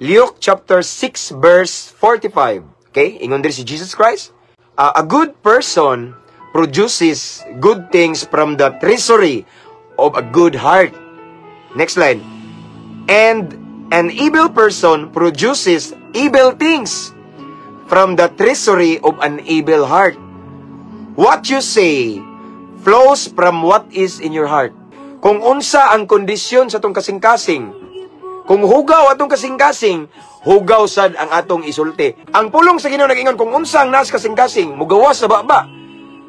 Luke chapter 6 verse 45. Okay, ingon diri si Jesus Christ. A good person produces good things from the treasury of a good heart. Next line. And an evil person produces evil things from the treasury of an evil heart. What you say flows from what is in your heart. Kung unsa ang kondisyon sa atong kasing-kasing, kung hugaw atong kasing-kasing, hugaw sad ang atong isulti. Ang pulong sa Ginoo nag-ingon kung unsa ang nas kasing-kasing, mugawas sa baba.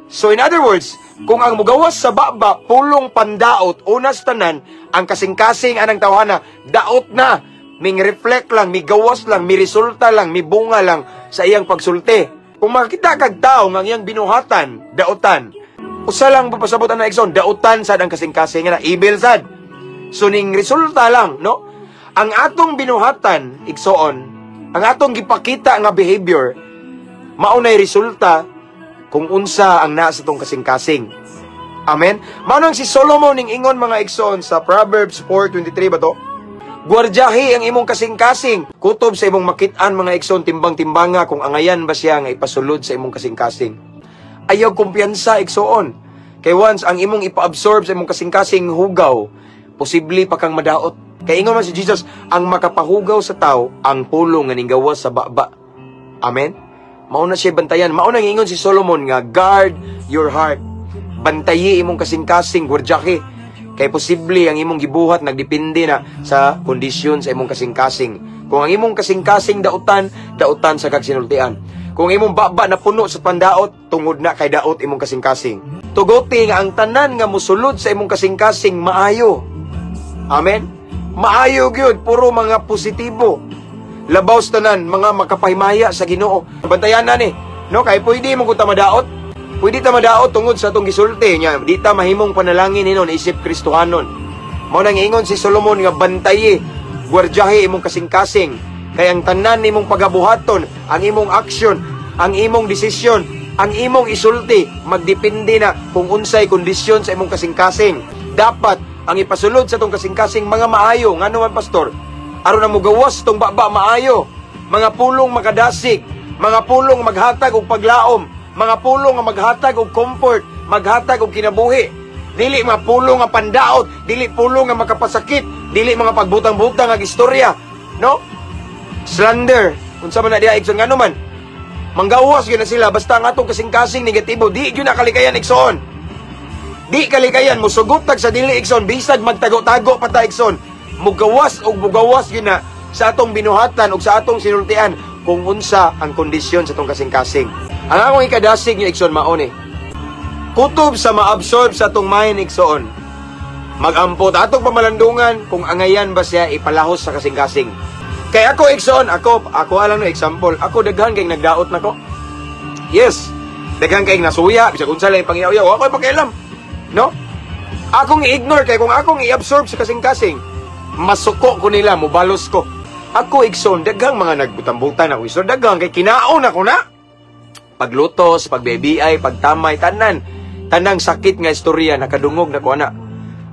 So in other words, kung ang mugawas sa baba, pulong pandaot, unas tanan, ang kasing-kasing anang tawhana, daot na, ming reflect lang, mi gawas lang, mi resulta lang, mi bunga lang sa iyang pagsulti. Kung makita kag tao nga iyang binuhatan, daotan, usa lang papasabot ang naigsoon, daotan sad ang kasing-kasing na evil sad. So ning resulta lang, no? Ang atong binuhatan, igsoon, ang atong gipakita nga behavior, maunay resulta kung unsa ang naa sa tong kasing-kasing. Amen? Manong si Solomon ning ingon mga igsoon sa Proverbs 4:23 ba to? Guardyahi ang imong kasing-kasing, kutob sa imong makit-an mga igsoon, timbang-timbanga kung angayan ba siya nga ipasulod sa imong kasing-kasing. Ayaw kumpiyansa igsoon. Kay once ang imong ipa-absorb sa imong kasing-kasing hugaw, posible pa kang madaot. Kaya ingon man si Jesus, ang makapahugaw sa tao, ang pulong nga ninggawas sa baba. Amen? Mauna siya bantayan. Mauna ingon si Solomon nga, guard your heart. Bantayi imong kasing-kasing, gwardyaki. Kaya posible ang imong gibuhat, nagdepende na sa kondisyon sa imong kasing-kasing. Kung ang imong kasing-kasing dautan, dautan sa kagsinultian. Kung imong baba na puno sa pandaot, tungod na kay daot imong kasing-kasing. Tuguti nga ang tanan nga musulod sa imong kasing-kasing, maayo. Amen? Maayo gyud, puro mga positibo. Labaw sa tanan, mga makapahimaya sa Ginoo. Bantayan na ni, no? Kay pwede mo kung tamadaot. Pwede tamadaot tungod sa atong gisulti niya. Di ta mahimong panalangin hinon, isip Kristohanon. Mao nang ingon si Solomon nga bantayi, guardyahi imong kasing-kasing. Kay ang tanan nimong pagabuhaton, ang imong action, ang imong desisyon, ang imong isulti, magdepende na kung unsay kondisyon sa imong kasing-kasing. Dapat ang ipasulod sa tong kasing-kasing mga maayo. Nga naman, pastor, aron na mugawas tong baba maayo. Mga pulong makadasig, mga pulong maghatag og paglaom, mga pulong nga maghatag og comfort, maghatag og kinabuhi. Dili mga pulong nga pandaot, dili pulong nga makapasakit, dili mga pagbutang-butang nga istorya, no? Slander, unsa man na diha igsoon nga naman. Manggawas gyud na sila basta ang atong kasing-kasing negatibo, di gyud na kalikayan igsoon. Di kalikayan mo sugutag sa dili igsoon, bisag magtago-tago pa ta igsoon. Mugawas og mugawas gyud na sa atong binuhatan ug sa atong sinultian kung unsa ang kondisyon sa atong kasing-kasing. Ang akong ikadasig niyo igsoon mao ni. Kutob sa maabsorb sa atong mind igsoon. Magampot atong pamalandungan kung angayan ba siya ipalahos sa kasing-kasing. Kay ako igsoon, ako alang no example, ako daghan kay nagdaot nako. Yes. Daghan kay nasuya, bisag unsa lang pangyaw-yaw, ako pakialam. No? Akong i-ignore kay kung akong i-absorb sa kasing-kasing, masuko ko nila, mubalos ko. Ako igsoon, daghang mga nagbutang-butan ako igsoon, daghang kay kinaon ako na. Paglutos, pagbebiay, pagtamay, tanang sakit nga istorya nakadungog na ko ana.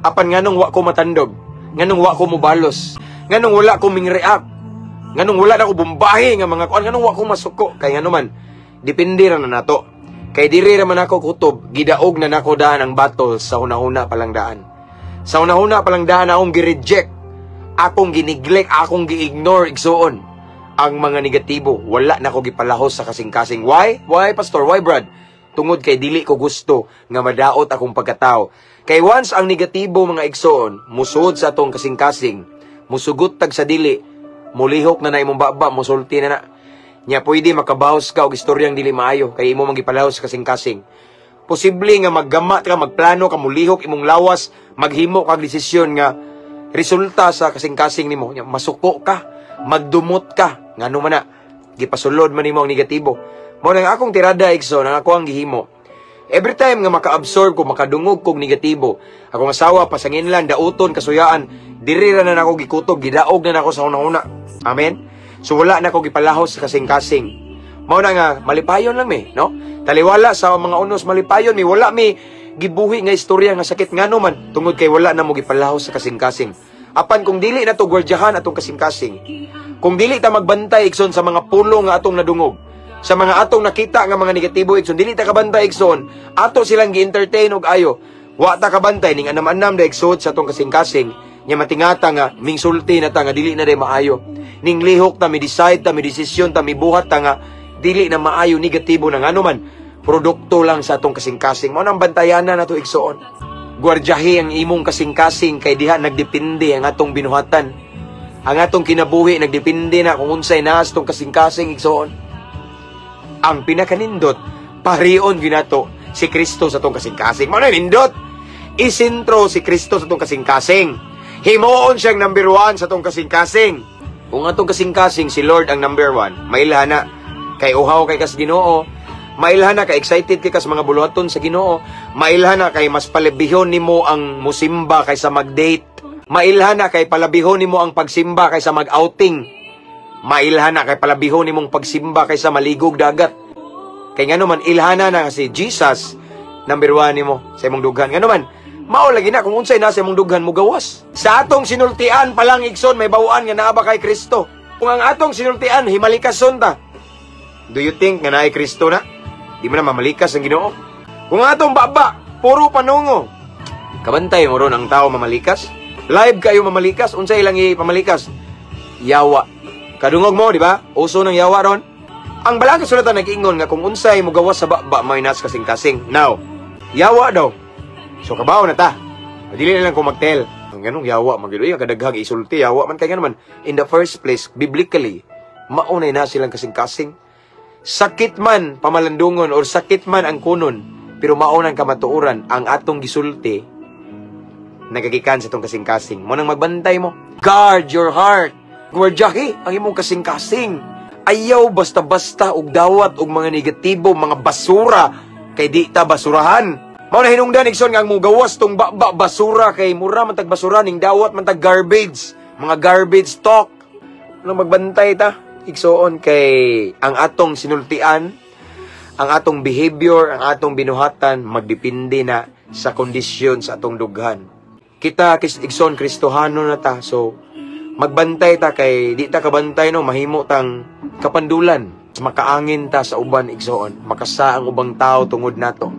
Apan nganong wa ko matandog, nganong wa ko mubalos, nganong wala ko ming-react, nganong wala na ko bumbahi nga mga kuan, nganong wa ko masuko kay ngano man. Depende ra na nato. Kay diri raman ako kutob, gidaog na nako daan ang battle sa una-una palang daan. Sa una-una palang daan akong gi-reject, akong gineglect, akong gi-ignore igsoon ang mga negatibo. Wala na ko gipalahos sa kasing-kasing. Why? Why, pastor? Why, Brad? Tungod kay dili ko gusto nga madaot akong pagkatao. Kay once ang negatibo mga igsoon, musud sa atong kasing-kasing, musugot tag sa dili, mulihok na imong baba, musulti na. Nya pwede makabawas ka og istoryang dili maayo kay imo magipalahos kasing-kasing. Posible nga maggama ka, magplano ka, mulihok imong lawas, maghimo kag desisyon nga resulta sa kasing-kasing nimo. Nya masuko ka, magdumot ka, ngano man na gipasulod man nimo ang negatibo. Mao nang akong tirada igsoon, ang ako ang gihimo. Every time nga maka-absorb ko, makadungog kog negatibo, akong asawa pasanginlan, dauton, kasuyaan, diri ra na nako gikutob, gidaog na nako sa una-una. Amen. So wala na ko gipalahos sa kasing-kasing. Mao na nga malipayon lang mi, no? Taliwala sa mga unos malipayon mi, wala mi gibuhi nga istorya nga sakit ngano man tungod kay wala na mo gipalahos sa kasing-kasing. Apan kung dili na to gwardiyahan atong kasing-kasing, Kung dili ta magbantay igsoon sa mga pulo nga atong nadungog, sa mga atong nakita nga mga negatibo igsoon, dili ta kabantay igsoon, ato silang gi-entertain og ayo. Wa ta kabantay ning anam-anam da igsoon sa atong kasing-kasing, nya matingata nga mingsulti na ta nga dili na day maayo. Ning lihok ta mi decide ta mi desisyon ta mi buhat ta nga dili na maayo, negatibo na ngano man produkto lang sa atong kasing-kasing. Mao nang bantayanan nato igsoon. Guardyahi ang imong kasing-kasing kay diha nagdepende ang atong binuhatan. Ang atong kinabuhi nagdepende na kung unsay naas tong kasing-kasing igsoon. Ang pinakanindot, parion ginato si Kristo sa tong kasing-kasing. Mao na nindot. Isintro si Kristo sa tong kasing-kasing. Himuon siyang number 1 sa tong kasing-kasing. Kung atong kasing-kasing si Lord ang number 1, mailhana kay uhaw kay kas Ginoo, mailhana kay excited kay kas mga buluhaton sa Ginoo, mailhana kay mas palibihon nimo ang musimba kaysa mag-date. Mailhana kay palabihon nimo ang pagsimba kaysa mag-outing. Mailhana kay palabihon nimong pagsimba kaysa maligog dagat. Kay ngano man ilhana na si Jesus number 1 nimo sa imong dughan. Ngano man mao lagi na kung unsay na sa imong dughan mo gawas. Sa atong sinultian palang igsoon may bawaan nga naa ba kay Kristo. Kung ang atong sinultian himalikason ta, do you think nga naay Kristo na? Di man na mamalikas ang Ginoo. Kung atong baba puro panungo, kabantay mo ron ang tao mamalikas. Live kayo mamalikas, unsay ilang ipamalikas? Yawa. Kadungog mo, di ba? Uso ng yawa ron. Ang balang kasulatan nag-ingon nga kung unsay mo gawas sa baba minus kasing-kasing. Now, yawa daw. So kabaw na ta. Dili na lang kung magtel. Ang ganong yawa, magiloy ang kadaghang isulti yawa man kay naman. In the first place, biblically, maunay na silang kasing-kasing. Sakit man pamalandungon or sakit man ang kunon, pero maunang kamatuoran ang atong gisulti nagagikan sa itong kasing-kasing. Mo nang magbantay mo. Guard your heart. Guardyahi ang imong kasing-kasing. Ayaw basta-basta og dawat og mga negatibo, mga basura kay di ta basurahan. Mao na hinungdan igsoon nga ang gawas tong basura kay mura man tag basura ning dawat man tag garbage. Mga garbage talk. Nang magbantay ta igsoon kay ang atong sinultian, ang atong behavior, ang atong binuhatan magdepende na sa kondisyon sa atong dughan. Kita igsoon Kristohano na ta, so magbantay ta kay di ta kabantay no mahimo tang kapandulan, makaangin ta sa uban igsoon, makasa ang ubang tao tungod nato.